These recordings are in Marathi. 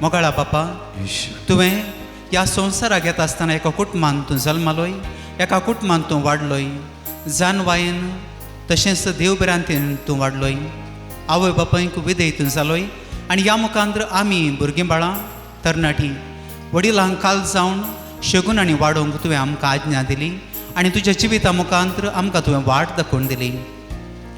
मोगाळा बापा तुवें ह्या संवसाराक येता आसतना एका कुटुंबान तूं जल्मालोय, एका कुटुंबान तूं वाडलोय, जानवायेन तशेंच देवबऱ्यांतेन तूं वाडलोय, आवय बापायक विधेयतून जालोय. आनी ह्या मुखांतर आमी भुरगीं बाळां तरणाटीं वडिलांक काल जावन शेगून आनी वाडोवंक तुवें आमकां आज्ञा दिली आनी तुज्या जिविता मुखांतर आमकां तुवें वाट दाखोवन दिली.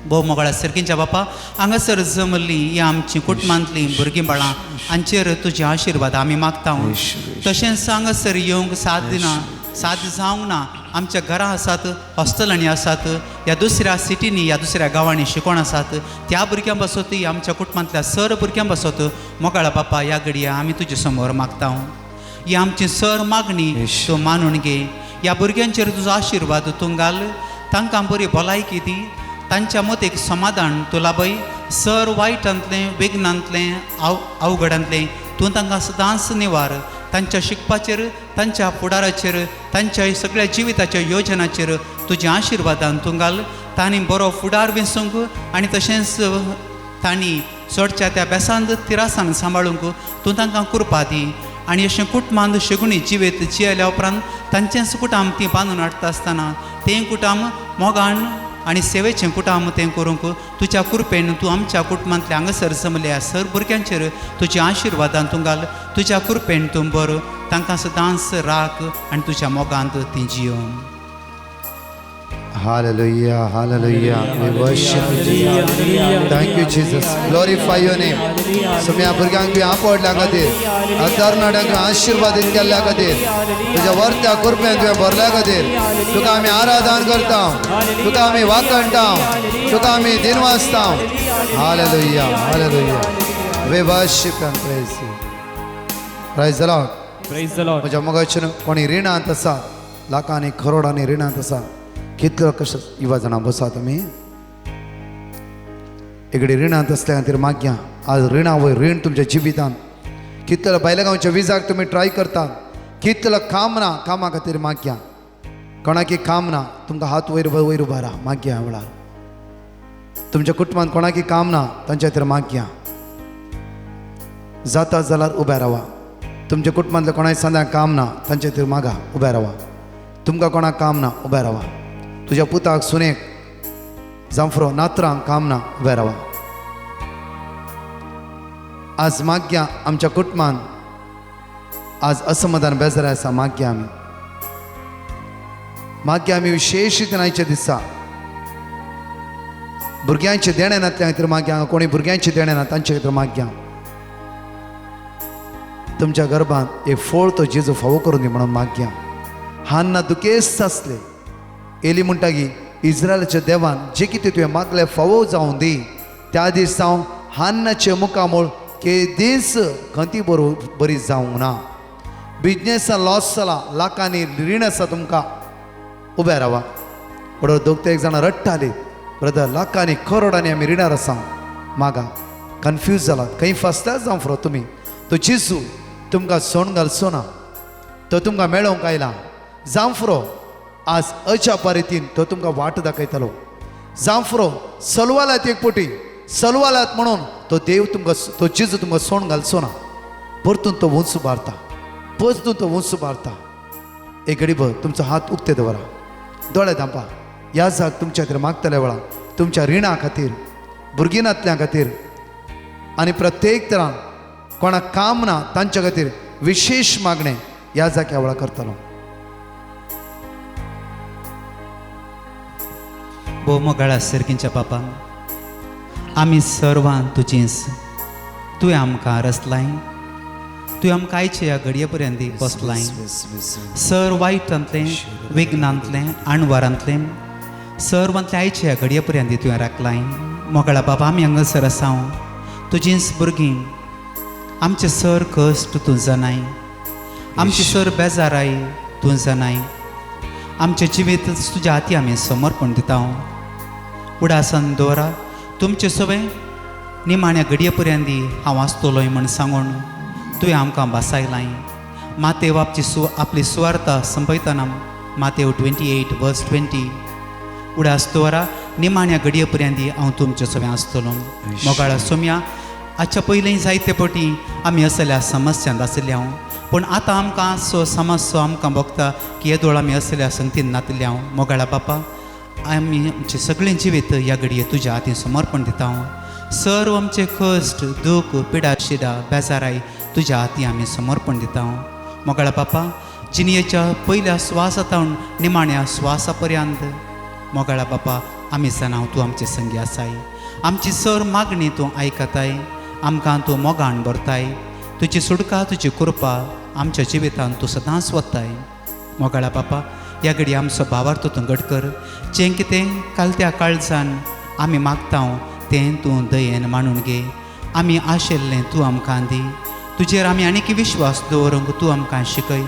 भोव मोगाळा सर्गींच्या बापा हांगासर जमल्लीं ही आमचीं कुटुंबांतलीं भुरगीं बाळां हांचेर तुजे आशिर्वाद आमी मागता. तशेंच हांगासर येवंक साद जावंक ना आमच्या घरां आसात, हॉस्टेलांनी आसात, ह्या दुसऱ्या सिटींनी ह्या दुसऱ्या गांवांनी शिकोण आसात, त्या भुरग्यां पासत आमच्या कुटुंबांतल्या सर भुरग्यां पासत मोगाळा बापा ह्या घडये आमी तुजे समोर मागता. ही आमची सर मागणी तूं मानून घे. ह्या भुरग्यांचेर तुजो आशिर्वाद तूं घाल, तांकां बरी भलायकी दी, तांच्या मतीक समाधान तूं लाभय. सर वायटांतलें विघ्नांतलें अवघडांतलें तूं तांकां सदांच निवार. तांच्या शिकपाचेर, तांच्या फुडाराचेर, तांच्या सगळ्या जिविताच्या योजनाचेर तुज्या आशिर्वादान तूं घाल. तांणी बरो फुडार वेंसूंक आनी तशेंच तांणी चडच्या त्या बेसांत तिरासान सांबाळूंक तूं तांकां कृपा दी. आनी अशें कुटुंबांत शेगुणी जिवेत जियेल्या उपरांत तांचेंच कुटाम तीं बांदून हाडटा आसतना तें कुटाम मोगान आनी सेवेचें कुटाम तें करूंक तुज्या कृपेन तूं आमच्या कुटुंबांतल्या हांगासर जमल्या सर भुरग्यांचेर तुज्या आशिर्वादान तूं घाल. तुज्या कृपेन तूं बर तांकां सदांच राख आनी तुज्या मोगांत तीं Jio. Hallelujah, hallelujah. We worship you, Jesus. Thank you, Jesus. Glorify your name. सगळ्या भुरग्यांक बी आपडल्या खातीर, तरणाट्यांक आशिर्वादीत केल्ल्या खातीर, तुज्या वर्त्या कृपेन तुवें भरल्या खातीर तुका आमी आराधन करता, तुका आमी वाकणटा, तुका आमी दिनवासता. Hallelujah, hallelujah. We worship and praise you. Praise the Lord. Praise the Lord. म्हज्या मोगाचेर कोणी रिणांत आसा, लाखांनी करोडांनी रिणांत आसा, कितलो कशें युवा जाणां बसा तुमी एकडे रिणांत असल्या खातीर मागया. आज रिणां वयर रीण तुमच्या जिवितान, कितलो बैलगांवच्या विजाक तुमी ट्राय करतात, कितलो काम ना कामा खातीर मागया. कोणाकी काम ना तुमकां हात वयर वयर उबा राहा मागया. वेळार तुमच्या कुटुंबांत कोणाकी काम ना तांच्या खातीर मागया. जाता जाल्यार उबे रावा. तुमच्या कुटुंबांतल्या कोणाक सद्याक काम ना तांच्या खातीर मागा, उबे रावा. तुमकां कोणाक काम ना उबे रावा. तुज्या पुताक सुनेक जांफरो नात्रांक काम ना उबे रावा. आज मागया आमच्या कुटुंबान, आज असमाधान बेजारी आसा मागया आमी. मागया आमी विशेशीत आयच्या दिसा भुरग्यांचे देणे नातल्या खातीर मागया. कोणी भुरग्यांचे देणे ना तांचे खातीर मागया. तुमच्या गर्भांत एक फोळ तो जेजू फावो करून दी म्हणून मागया. हान्ना दुखेस्त आसले, एली म्हणटागी इस्रायलाच्या देवान जे कितें तुवें मागलें फावो जावं दी. त्या दीस जावं हान्नाचे मुखामोळ केदीस खंती बरी जावंक ना. बिजनेसान लॉस जाला, लाखांनी रीण आसा तुमकां, उबे रावा. बरोबर दोग एक जाणां रडटाली, ब्रदर लाखांनी करोडांनी आमी रिणार आसा, मागा. कन्फ्यूज जाला, खंय फसल्यार जावं फुरो तुमी. तो जेजू तुमकां सोण घालचो ना, तो तुमकां मेळोवंक आयला. जावं फुरो आज अच्या रितीन तो तुमकां वाट दाखयतलो. जावं फुरो सलवालात एक पोटी सलवालात म्हणून तो देव तुमकां, तो जेजू तुमकां सोण घालचो ना. परतून तो उंच उबारता, परतून तो उंच उबारता. एक घडीभर तुमचो हात उक्ते दवरा, दोळे धांपा. ह्या जाग तुमच्या खातीर मागतल्या वेळार तुमच्या रिणा खातीर, भुरगीं नातल्या खातीर आनी प्रत्येक तरान कोणाक काम ना तांच्या खातीर विशेश मागणें ह्या जाग्या वेळार करतलो. भोव मोगाळा सर्गींच्या बापा आमी सर्वां तुजींच. तुवें आमकां रचलाय, तुवें आमकां आयचे ह्या घडये पर्यंत बसलाय. सर वायटांतलें विघ्नांतलें आणवारांतलें सर्वांतलें आयचे ह्या घडये पर्यंत तुवें राखलाय. मोगाळा बाबा आमी हांगासर आसा, तुजींच भुरगीं. आमचे सर कश्ट तूं जाणाय, आमची सर बेजाराय तूं जाणाय. आमचें जिवीत तुज्या हाती आमी समर्पण दिता. उडासान दवरा. तुमचे सगळे निमाण्या घडये पर्यंत हांव आसतलोय म्हण सांगून तुवें आमकां बासायलाय. मातेव आपली सुवार्ता संपयतना मातेव 28:20 उडास दवरा. निमाण्या घडये पर्यंत हांव तुमचे सगळें आसतलो. मोगाळा सोम्या हाच्या पयलीं जायते फावटी आमी असल्या समस्यांत आसले हांव पूण आतां आमकां सो समस्या आमकां भोगता की येदोळ आमी असल्या संगतीन नातले हांव मोगाळा बापा आमी आमचे सगळें जिवीत ह्या घडये तुज्या हातीन समर्पण दिता हांव सर्व आमचे कश्ट दूख पिडा शिडा बेजाराय तुज्या हाती आमी समर्पण दिता हांव मोगाळा बापा जिणयेच्या पयल्या स्वासातावन निमाण्या स्वासा पर्यंत मोगाळा बापा आमी जाणां तूं आमचे संगी आसाय आमची सर मागणी तूं आयकताय आमकां तूं मोगान भरताय तुजी सुडका तुजी कृपा आमच्या जिवितांत तूं सदांच वताय मोगाळा बापा ह्या घडी आमचो भावार्थ तूं घट कर जें कितें कालत्या काळजान आमी मागता तें तूं दयेन मांडून घे आमी आशिल्लें तूं आमकां दी तुजेर आमी आनीक विश्वास दवरूंक तूं आमकां शिकय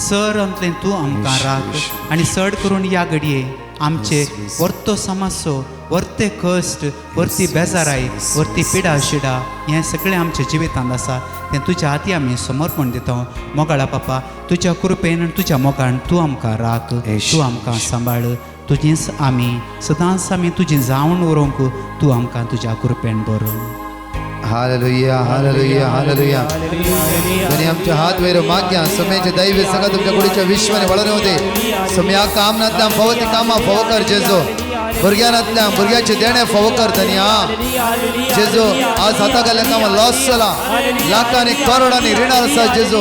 सर अंतलें तूं आमकां राख आनी चड करून ह्या घडये आमचे वर्तो समस्यो वर्ते कश्ट वर्ती बेजाराय वर्ती पिडा शिडा हें सगळें आमच्या जिवितांत आसा तें तुज्या हाती आमी समर्पण दिता मोगाळा बापा तुज्या कृपेन आनी तुज्या मोगान तूं आमकां राख तूं आमकां सांबाळ तुजींच आमी सदांच आमी तुजें जावन व्हरूंक तूं आमकां तुज्या कृपेन भर हालेलुया हालेलुया हालेलुया आणि आमचे हात वयर माग्या समयाचे दैव सगळं तुमच्या कुडीच्या विश्वाने वळण होते समया कामनातल्या फवती कामा फव कर जेजो भुरग्यानातल्या भुरग्याचे देणे फव कर धन्या जेजो आज हाताखाल्या कामा लॉस जाला लाखांनी करोडांनी ऋण आसा जेजो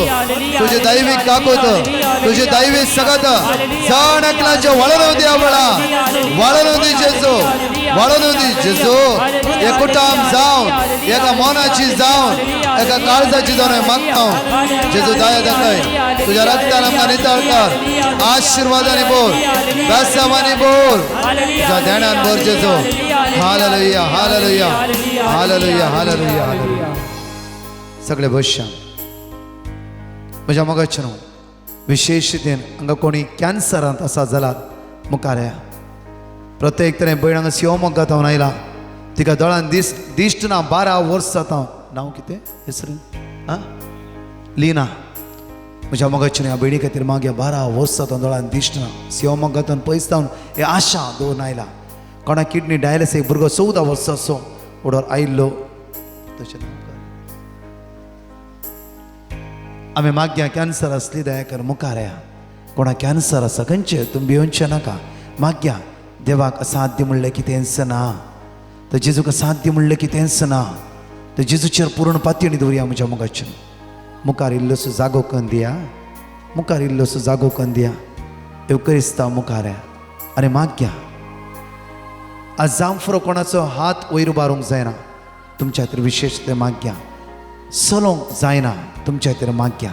तुझे दैविक काकोत तुझे दैविक सगत जाण एकल्याचे वळण होते आवळा वळण होती जेजो वळण होती जेजो एक कुटाम जावन एका मनाची जावन एका काळजाची जावन मागता जेजू दया दाखय तुझ्या रक्तान आमकां नितळ कर आशीर्वादाने बोल बेसावानी बोल तुझ्या ध्यानान बोल जेजू hallelujah hallelujah hallelujah hallelujah hallelujah सगळे बसच्या म्हज्या मोगाचें विशेषतेन हांगा कोणी कॅन्सरांत आसा जाल्यार मुखार या प्रत्येक तरेन भयण हांगा शिव मोगात हांव आयला तिका दोळान दिश्ट ना 12 वर्स जाता नांव कितें हेसर आं लिना म्हज्या मोगाचें ह्या भयणी खातीर मागया 12 वर्स जाता दोळान दिश्ट ना शिव मोगातान पयस जावन हे आशा दवरून आयला कोणा किडनी डायलिसीस भुरगो 14 वर्साचो ओडोर आयिल्लो तशें आमी मागया कॅन्सर असली दया कर मुखार या कोणा कॅन्सर आसा खंयचे तुमी भिवूंचे नाका मागया देवाक असाध्य म्हणलें कितेंच ना तर जेजूक असाध्य म्हणलें कितेंच ना तर जेजूचेर पूर्ण पातयणी दवरया म्हज्या मोगाचें मुखार इल्लोसो जागो करून दिया मुखार इल्लोसो जागो करून दिया एवकरिस्ता मुखार या आनी मागया आज जांफरो कोणाचो हात वयर उबारूंक जायना तुमच्या खातीर विशेष ते मागया चलोवंक जायना तुमच्या खातीर मागया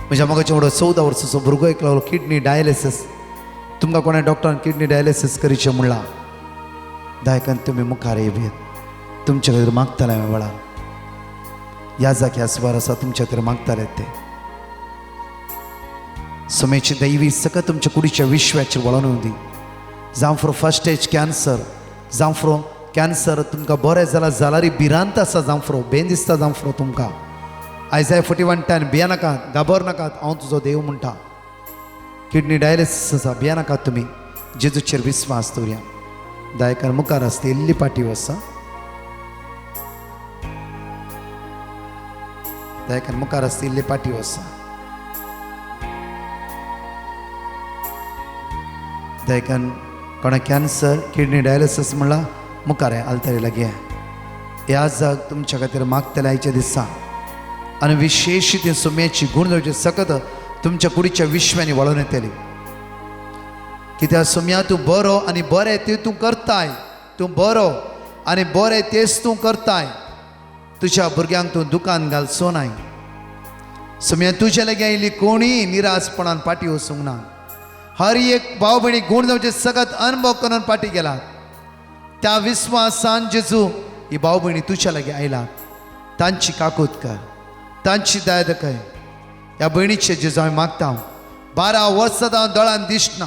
म्हज्या मोगाचें व्हडलो 14 वर्साचो भुरगो एक लागलो किडनी डायलिसीस तुमकां कोणा डॉक्टरान किडनी डायलिसीस करचें म्हणलां दायकन तुमी मुखार येबीत तुमच्या खातीर मागताले हांवें वेळार ह्या जाग्या सुवार आसा तुमच्या खातीर मागताले ते समयची दैवी सकत तुमच्या कुडीच्या विश्वाचेर वळोवन दी जावं फॉर फर्स्ट स्टेज कॅन्सर जावं फॉर कॅन्सर तुमकां बरें जाल्यार भिरांत आसा जावं फॉर बेन दिसता जावं फॉर तुमकां आयजाय 41:10 भिया नाकात गाबर नाकात हांव तुजो देव म्हणटा किडनी डायलिसीस आसा भिया नाकात तुमी जेजूचेर विस्वास दवरया दायकार मुखार आसता इल्ली पाटी वसा दायकार मुखार आसता इल्ली पाटी वसा दायकान कोणा कॅन्सर किडनी डायलिसीस म्हणला मुखार आलतारी लागे ह्या जाग तुमच्या खातीर मागतले आयच्या दिसा आनी विशेष ती सुम्याची गुण जावची सकत तुमच्या कुडीच्या विश्वांनी वळोवन येतली कित्याक सुम्या तूं बरो आनी बरें तें तूं करताय तूं बरो आनी बरें तेच तूं करताय तुज्या भुरग्यांक तूं दुकान घालचो नाय सुम्या तुज्या लागी आयिल्ली कोणीय निराशपणान पाटी वचूंक ना हर एक भाव भयणी गुण जावचे सगळ्यात अनुभव करून पाटी गेला त्या विश्वासान जेजू ही भाव भयणी तुज्या लागी आयला तांची काकूत कर तांची दया दाखय ह्या भयणीचे जेजू हांवें मागता 12 वर्सां हांव दोळान दिसना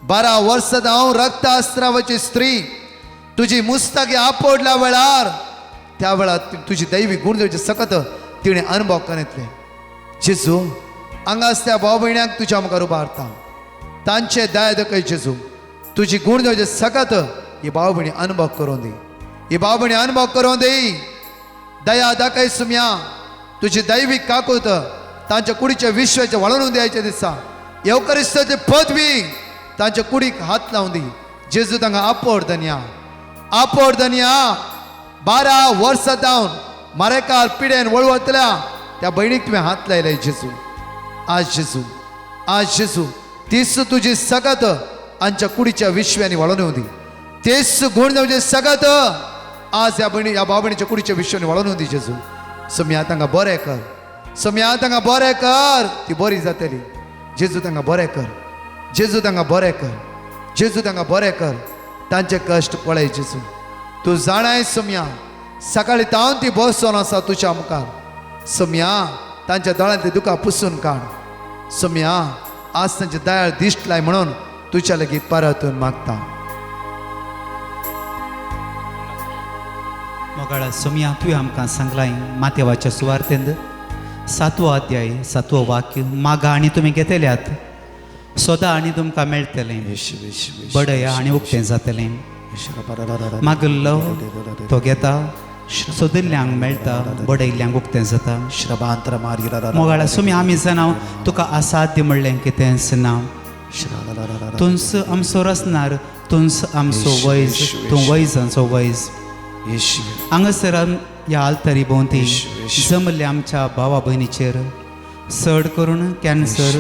12 वर्सां हांव रक्त अस्त्रावाची स्त्री तुजी मुस्तागी आपडल्या वेळार त्या वेळार तुजी दैवी गुण जावचे सकत तिणें अनुभव करून येतले जेजू हांगा आसल्या भाव भयण्यांक तुज्या मुखार उबारता तांचे दया दाखय जेजू तुजी गुण जावचे सकत ही भाव भणी अनुभव करून दी ही भाव भणी अनुभव करून दे दया दाखय सुम्या तुझी दैविक काकूत तांच्या कुडीच्या विश्वाचे वळवून द्यायचे दिसा येवकरिस्ताचे पदवी तांच्या कुडीक हात लावून दी जेजू तांकां आपोड धन्या 12 वर्सां जावन मारेकार पिडेन वळवतल्या त्या भयणीक तुवें हात लायले जेजू आज जेजू तीच तुजी सगत आमच्या कुडीच्या विश्वांनी वळून येऊ दी तेच गुण म्हणजे सगत आज ह्या भावभणीच्या कुडीच्या विश्वांनी वळून येऊ दी जेजू सम्या तांकां बरें कर सम्या तांकां बरें कर ती बरी जातली जेजू तांकां बरें कर जेजू तांकां बरें कर जेजू तांकां बरें कर तांचे कश्ट पळय जेजू तूं जाणाय सम्या सकाळी तावन ती बसून आसा तुज्या मुखार सम्या तांच्या दोळ्यांतली दुकां पुसून काड सम्या आज तांचे दयाळ दिश्ट लाय म्हणून तुज्या लागीं परतून मागता मोगाळा सोम्या तुवें आमकां सांगलाय माथेवाच्या सुवार्तेंत 7वो अध्याय 7वो वाक्य मागा आनी तुमी घेतल्यात सोदा आनी तुमकां मेळटलें बडया आनी उक्तें जातलें मागल्लो तो घेता सोदिल्ल्यांक मेळटा बडयल्ल्यांक उक्तें जाता मोगाळा सोमी आमी जाणां तुका असाध्य म्हणलें कितेंच ना तुंस आमचो रचणार तुंस आमचो वैज तूं वैजांचो वैज हांगासर ह्या आल्तारी भोंवती जमले आमच्या भावा भयणीचेर चड करून कॅन्सर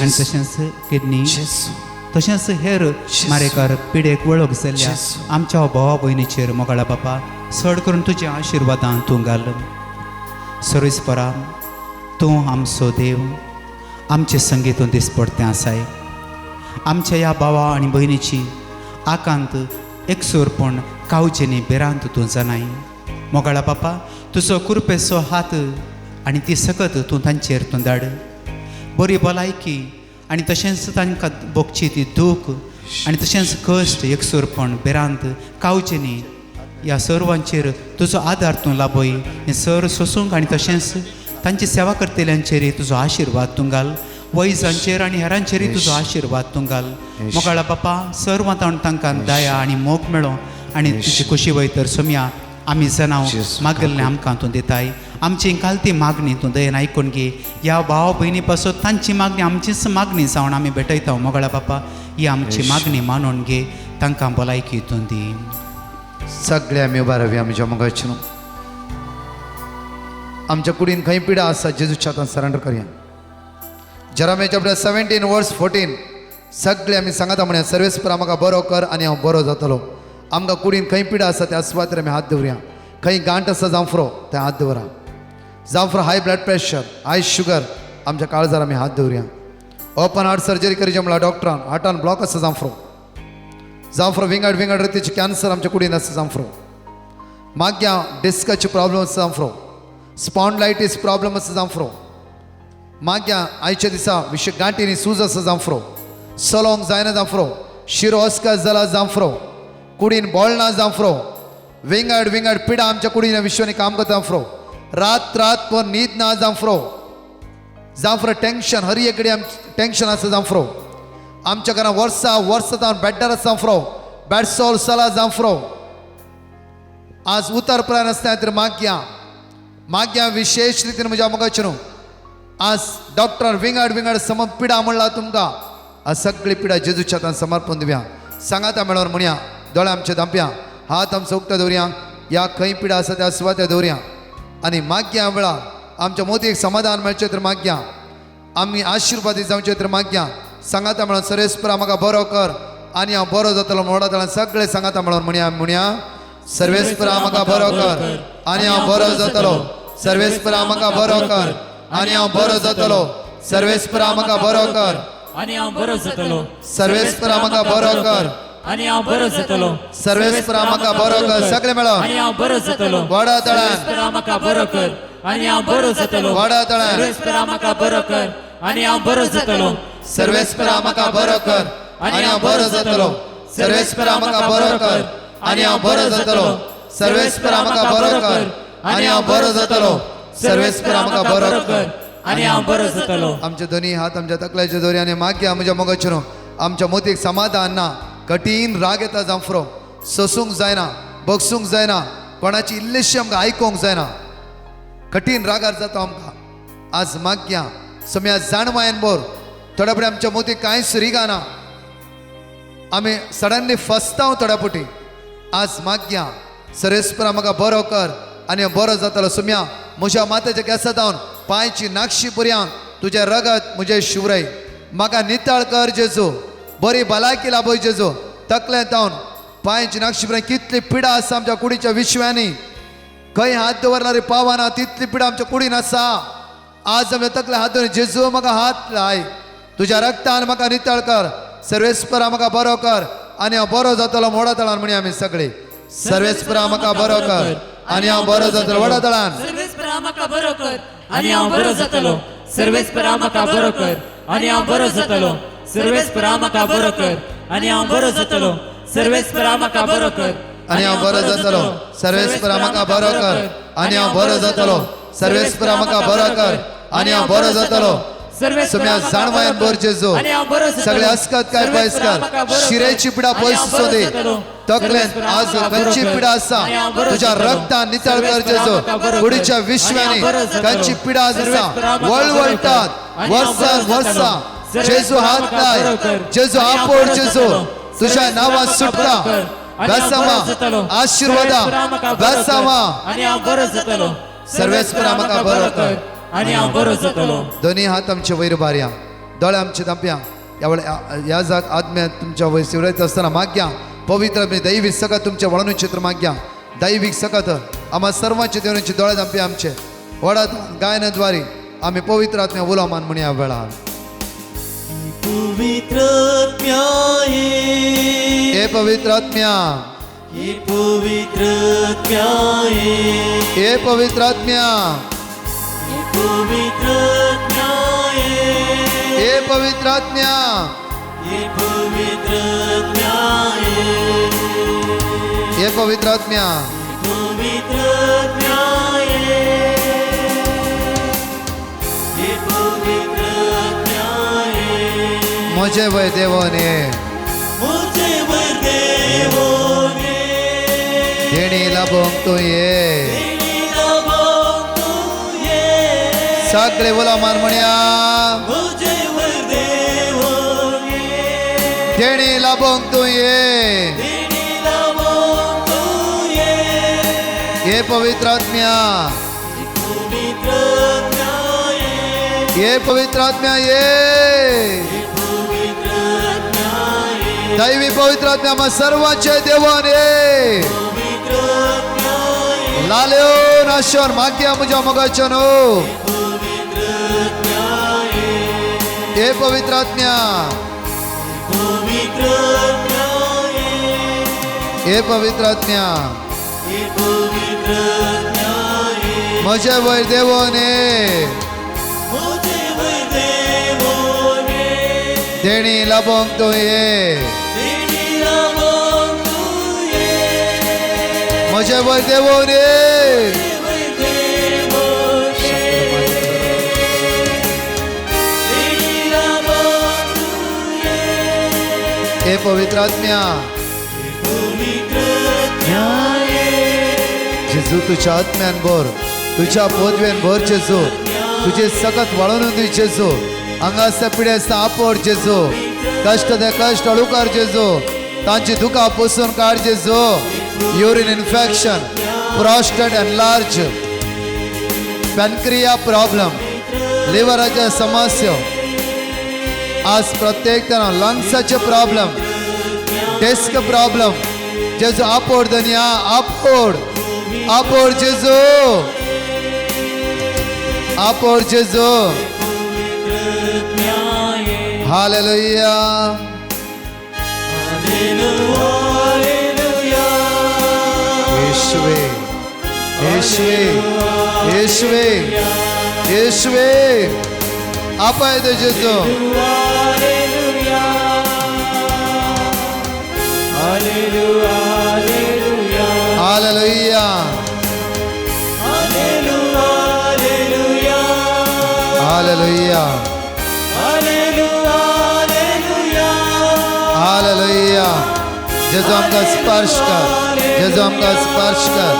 आनी तशेंच किडनी तशेंच हेर मारेकार पिडेक वळख जाल्ल्या आमच्या भावा भयणीचेर मोगाळा बापा चड करून तुज्या आशिर्वादां तूं घाल सर्वेस्परा तूं आमचो देव आमचे संगीतून दिसपडतें आसाय आमच्या ह्या भावा आनी भयणीची आकांत एकसोरपण कावचेनी बेरांत तूं जाणाय मोगाळा बापा तुजो कृपेचो हात आनी ती सकत तूं तांचेर तूं धाड बरी भलायकी आनी तशेंच तांकां भोगची ती दूख आनी तशेंच कश्ट एकसोरपण बेरांत कावचेनी ह्या सर्वांचेर तुजो आदार तूं लाबय हें सर सोसूंक आनी तशेंच तांची सेवा करतल्यांचेरय तुजो आशिर्वाद तूं घाल वैजांचेर आनी हेरांचेरय तुजो आशिर्वाद तूं घाल मोगाळा बापा सर्वांतावन तांकां दया आनी मोग मेळो आनी तुजी खोशी वयतर सोम्या आमी जाणां मागल्लें आमकां तूं दिताय आमची कालती मागणी तूं दयेन आयकून घे ह्या भाव भयणी पासून तांची मागणी आमचीच मागणी जावन आमी भेटयता मोगाळा बापा ही आमची मागणी मानून घे तांकां भलायकी तूं दी सगळे आमी उबा रावया आमच्या मोगाचेर आमच्या कुडीन खंय पिडा आसा जेजूच्या हातांत सरेंडर करया जरामे चॅप्टर 17 वर्स 14 सगळे आमी सांगता म्हणे सर्वेस्पर आमकां बरो कर आनी हांव बरो जातलो आमकां कुडीन खंय पिडा आसा त्या सुवातेर आमी हात दवरया खंय गांठ आसा जांफरो ते हात दवरा जांफरो हाय ब्लड प्रेशर हाय शुगर आमच्या काळजार आमी हात दवरया ओपन हार्ट सर्जरी करीचे म्हळ्यार डॉक्टरान हार्टान ब्लॉक आसा जांफरो विंगड रितीचे कॅन्सर आमच्या कुडीन आसा जांफरो माग्या डिस्काचे प्रॉब्लम आसा जांफरो स्पॉन्डलायटीस प्रॉब्लम आसा जांफरो माग्या आयच्या दिसा विशेष गांठीनी सूज आसा जांफरो चलोंक जायना जांफरो शिरो अस्कास जाला जांफरो कुडीन बोळना जांफरो विंगड पिडा आमच्या कुडीन विश्वानी काम करता जांफरो रात पर न्हीद ना जांफरो टेंशन हर एक कडेन टेंशन आसा जांफरो आमच्या घरान वर्सां जावन बेड्डार आसा जांफरो बेडसॉल चला जांफरो आज उतर प्राण आसता तर माग्या विशेष रितीन म्हज्या मोगाचेर आज डॉक्टर विंगड सम पिडा म्हणला तुमकां आज सगळी पिडा जेजूच्या हातांत समर्पण दिवया सांगाता मेळोन म्हणया दोळे आमचे धांपया हात आमचो उक्ता दवरया ह्या खंय पिडा आसा त्या सुवात्या दवरया आनी माग्या वेळा आमच्या मोदीक समाधान मेळचें तर माग्या आमी आशिर्वादी जावचे तर माग्या सांगाता मेळोन सर्वेस्परा म्हाका बरो कर आनी हांव बरो जातलो मोडातळान सगळे सांगाता मेळोन म्हणया सर्वेस्परा म्हाका बरो कर आनी हांव बरो जातलो सर्वेस्परा म्हाका बरो कर आनी हांव बरो जातलो सर्वेस्परा म्हाका बरो कर आनी हांव बरो जातलो सर्वेस्परा म्हाका बरो कर आनी हांव बरो जातलो सर्वेस्परा म्हाका बरो कर सगळे मेळोन आनी हांव बरो जातलो वडा तळ्यान सर्वेस्परा म्हाका बरो कर आनी हांव बरो जातलो वडा तळ्यान सर्वेस्परा म्हाका बरो कर आनी हांव बरो जातलो सर्वेस्परा म्हाका बरो कर आनी हांव बरो जातलो सर्वेस्परा म्हाका बरो कर आनी हांव बरो जातलो सर्वेस्परा म्हाका बरो कर आनी हांव बरो जातलो सर्वेस्परा म्हाका बरो कर आनी हांव बरो जातलो आमचे दोनी हात आमच्या तकल्याचे दोरयाने माग्या म्हज्या मोगाचेर आमच्या मोतीक समाधान ना कठीण राग येता जांफरो सोसूंक जायना बगसूंक जायना कोणाची इल्लीशी आमकां आयकूंक जायना कठीण रागार जाता आमकां आज मागया सम्या जाणवायन बोर थोड्या फुडें आमच्या मोती कांयच रिगाना आमी सडनली फसतांव थोड्या पुटी आज मागया सर्वेस्परा म्हाका बरो कर आनी बरो जातालो सुम्या म्हज्या माथ्याच्या केंसां जावन पांयची नाक्षी पर्यांत तुजें रगत म्हजें शिवरय म्हाका नितळ कर जेजू बरी भलायकी लाभय जेजू तकलें जावन पांयची नाक्षी पर्यंत कितली पिडा आसा आमच्या कुडीच्या विश्वांनी खंय हात दवरला रे पावना तितली पिडा आमच्या कुडीन आसा आज आमच्या तकले हात दवरून जेजू म्हाका हात लाय तुज्या रक्तान म्हाका नितळ कर सर्वेस्परा म्हाका बरो कर आनी हांव बरो जातलो मोडा तळान म्हणी आमी सगळे सर्वेस्परा म्हाका बरो कर आनी हांव बरो जातलो वडा तळान सर्वेस्परा म्हाका बरो कर आनी हांव बरो जातलो सर्वेस्परा म्हाका बरो कर आनी हांव बरो जातलो सर्वेस्परा म्हाका बरो कर आनी हांव बरो जातलो सर्वेस्परा म्हाका बरो कर आनी हांव बरो जातलो सर्वेस्परा म्हाका बरो कर आनी हांव बरो जातलो सर्वेस्परा म्हाका बरो कर आनी हांव बरो जातलो सम्या जाणवायन बोर जेजू सगळे अस्कत काय पयस कर शिरेची पिडा पयस सोदे तकलेंत आज खंयची पिडा आसा तुज्या रक्तान नितळ कर जेजू कुडीच्या विश्वांनी खंयची पिडा आसा वळवळटात वर्सान वर्सा जेजू हात लाय जेजू आपोड जेजू तुझ्या नावात सुटता बेसामा आशीर्वादा बेसामा आनी हांव बरो जातलो सर्वेस्परा म्हाका बरो कर आनी हांव बरो जातलो दोन्ही हात आमचे वयर बारया दोळे आमचे तांपया ह्या ह्या जाग आत्म्या तुमच्या वयर शिवरायत आसतना मागया पवित्र दैवीक सकत तुमचे वळणू चित्र मागया दैवीक सकत आम्हा सर्वांचे देवनाचे दोळे तांपया आमचे वडात गायनाद्वारे आम्ही पवित्र आत्म्या उलो मान म्हणी ह्या वेळार पवित्र आत्म्या हे पवित्र आत्म्या ये पवित्र आत्म्या हे पवित्र आत्म्या ये पवित्र आत्म्या हे पवित्र आत्म्या ये पवित्र आत्म्या हे पवित्र आत्म्या पवित्र आत्म्या ये पवित्र आत्म्या म्हजे वय देवने मुझे वर देवोने देणी लाभोंक तू ये सगळे बोला मान म्हणया मुझे वर देवोने देणी लाभोंक तू ये हे पवित्र आत्म्या ये पवित्र आत्म्या ये दैवी पवित्र आत्म्या मग सर्वांचे देवान ये लाल्यो नाशोन माग्या म्हज्या मोगाच्या न्हू हे पवित्र आत्म्या हे पवित्र आत्म्या म्हजे वयर देवोने देणी लाभोंक तू ये म्हजे वयर देवोने हे पवित्र आत्म्या जेजू तुझ्या आत्म्यान भर तुझ्या पदव्यान भर जेजू तुझे सकत वाळून दी जेजू हांगासल्या पिड्यासता आपोड जेजू कष्ट ते कष्ट अळुकार जेजू तांची दुखां पुसून काड जेजू urine infection prostate enlarge pancreas problem लिव्हराच्या समस्या आज प्रत्येक तना लंग्साचे प्रॉब्लेम डिस्क प्रॉब्लेम जेजू आपोड दुनिया आपोड आपोड जेजू आपोड जेजू हालेलुया येशुवे येशुवे येशुवे येशुवे आपाय दे जेजू हालेलुया हालेलुया हालेलुया जेजू आमकां स्पर्श कर, जेजू आमकां स्पर्श कर,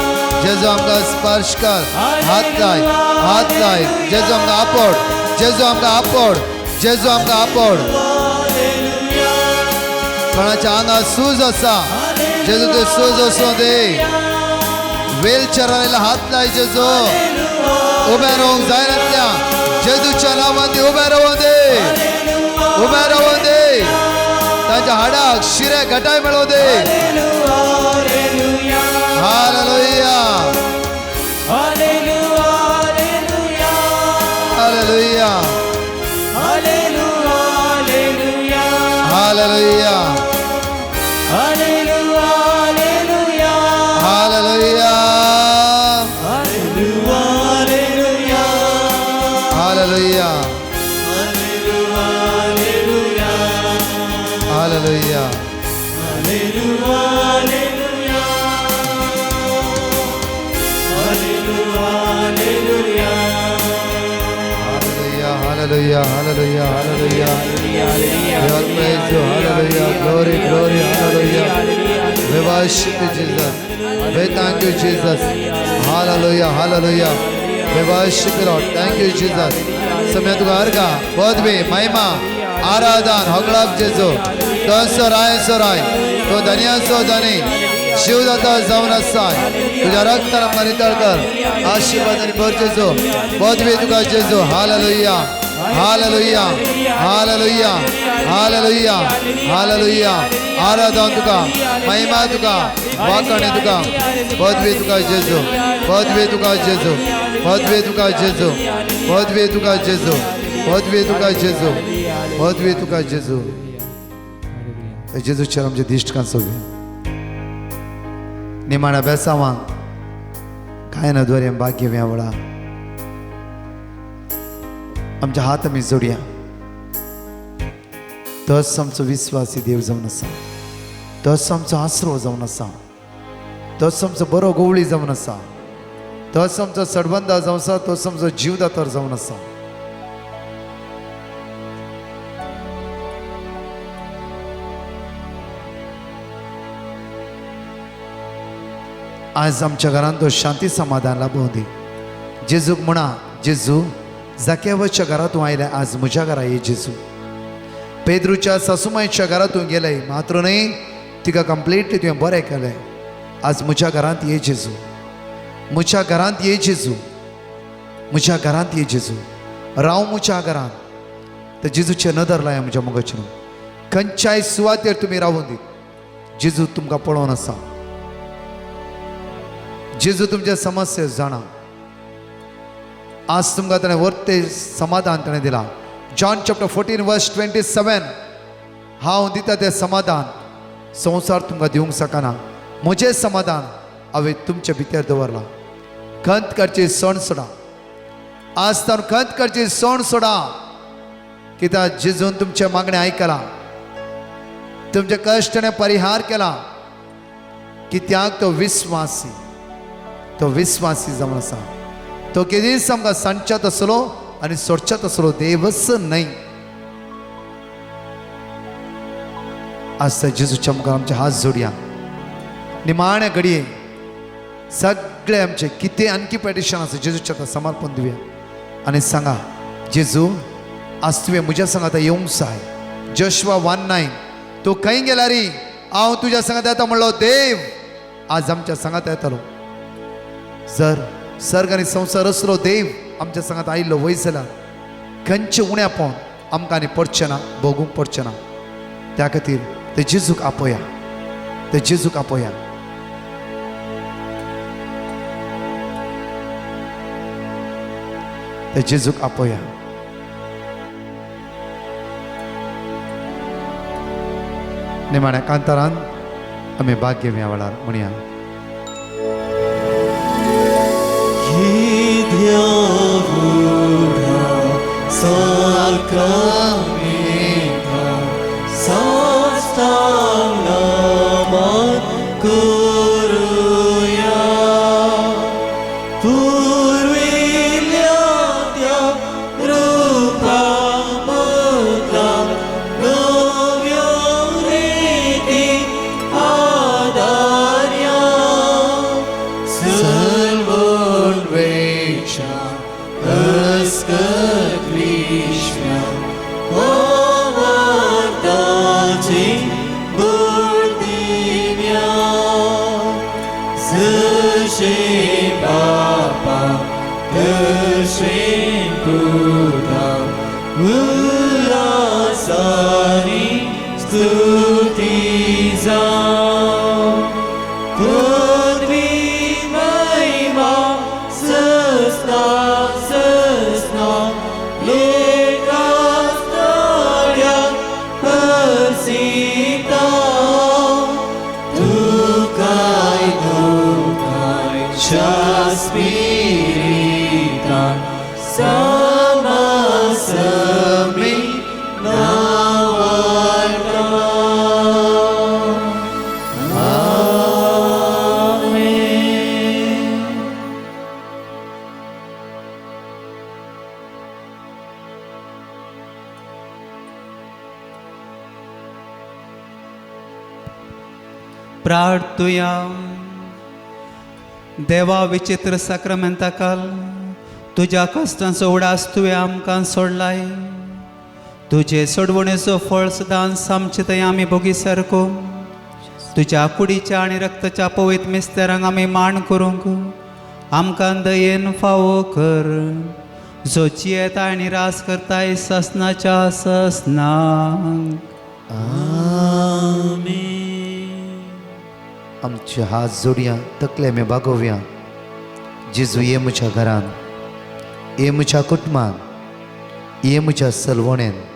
जेजू आमकां स्पर्श कर. हात लाय, जेजू आमकां आपड, जेजू आमकां आपड, जेजू आमकां आपड. कोणाच्या आंगात सूज आसा, जेजू ते सूज वचूं दे. व्हीलचेअरार हात लाय जेजू. उबे रावंक जायनातल्या जेजूच्या नांवान ती उबे रावूं दे, उबे रावूं दे. तांच्या हाडाक शिरे घटाय मेळों दे. Hallelujah, hallelujah, hallelujah, hallelujah, hallelujah, hallelujah. Hallelujah, hallelujah, hallelujah. We all praise you, hallelujah, glory, glory, hallelujah. We worship you, Jesus. We thank you, Jesus. Hallelujah, hallelujah. We worship you, Lord. Thank you, Jesus. समय तुका अर्घा, पदवी, महिमा, आराधन, हगळाक जेजू. तो सोराय, तो धन्यासो धनी. शिवदाता जावन आसाय. तुझ्या रक्तान आमकां नितळ कर. आशीर्वादांनी भर जेजू. पदवी तुका जेजू. Hallelujah, hallelujah, hallelujah, hallelujah, hallelujah. आराधन तुका, महिमा तुका, वाकणे तुका. पदवी तुका जेजू, पदवी तुका जेजू, पदवी तुका जेजू, पदवी तुका जेजू, पदवी तुका जेजू, पदवी तुका जेजू. जेजूचेर आमचे दिश्ट कांसोवया. निमाण्या बेसावांक कांय नदवर्यां भाग्य वेवळा. आमचे हात आमी जोडया. तोच आमचो विश्वासी देव जावन आसा. तोच आमचो आसरो जावन आसा. तोच आमचो बरो गवळी जावन आसा. तोच आमचो सडबंदा जावन आसा. तोच आमचो जीवदातर जावन आसा. आज आमच्या घरांत तो शांती समाधान लाभूं दी. जेजूक म्हणा, जेजू जाकेवाच्या घरात तूं आयलें, आज म्हज्या घरा ये जेजू. पेद्रूच्या सासूमाईच्या घरात तूं गेलें, मात्र न्ही तिका कंप्लीटली तुवें बरें केलें. आज म्हज्या घरांत ये जेजू, म्हज्या घरांत ये जेजू, म्हज्या घरांत ये जेजू. राव म्हज्या घरांत. तर जेजूचे नदर लाया म्हज्या मोगाचेर. खंयच्याय सुवातेर तुमी रावूं दी. जेजू तुमकां पळोवन आसा. जेजू तुमच्या समस्या जाणा. आज तुमकां ताणें वर्ते समाधान ताणें दिला. जॉन चॅप्टर 14 वर्स 27. हांव दिता तें समाधान संवसार तुमकां दिवंक शकना. म्हजें समाधान हांवें तुमचे भितर दवरलां. खंत करची सण सोडा. आज तर खंत करची सण सोडा. कित्याक जेजून तुमचे मागणे आयकला. तुमचे कश्टाने परिहार केला. कित्याक तो विश्वासी, तो विश्वासी जावन आसा. तो केदीच आमकां सांडच्यात आसलो आनी सोडच्यात आसलो देवच न्हय. आज त्या जेजूच्या मुखार आमचे हात जोडया. निमाणे घडये सगळे आमचे कितें आणखी पेटिशन आसा जेजूच्या आतां समर्पण दिवया आनी सांगा, जेजू आज तुवें म्हज्या संग आतां येवंक जाय. जोशुआ 1:9. तूं खंय गेला रे, हांव तुज्या संगात येता म्हणलो देव आज आमच्या संगात येतलो. जर सर्ग आनी संवसार असलो देव आमच्या संगात आयिल्लो वय जाल्यार खंयचे उण्यापण आमकां आनी पडचें ना, भोगूंक पडचें ना. त्या खातीर ते जेजूक आपया, ते जेजूक आपया. ते जेजूक आपया. निमाण्या कांतारान आमी भाग्य मेळ्ळार म्हणया. Oh जशे बापा तशे पुता उल्हासानी स्तुती जावं पृथ्वी महिमा ससना ससना लेकास्तळ्या हसिता तुकाय शास्पिरिता समासमी नावार्ता आमेन. प्रार्थुया. देवा विचित्र साक्रमेंताकाल तुझ्या कश्टांचो उडास तुवें आमकां सोडलाय. तुजे सोडवणेचो फळ सदां सामचे थंय आमी भोगी सारको तुज्या कुडीच्या आनी रक्ताच्या पवित्र मिस्तेरांक आमी मान करूंक आमकां दयेन फावो कर. जो जियेता आनी रास करताय ससनाच्या ससनांक. आमचे हात जोडया तकले आमी बागोवया. जेजू ये म्हज्या घरान, ये म्हज्या कुटुंबान, ये म्हज्या सलवणेन.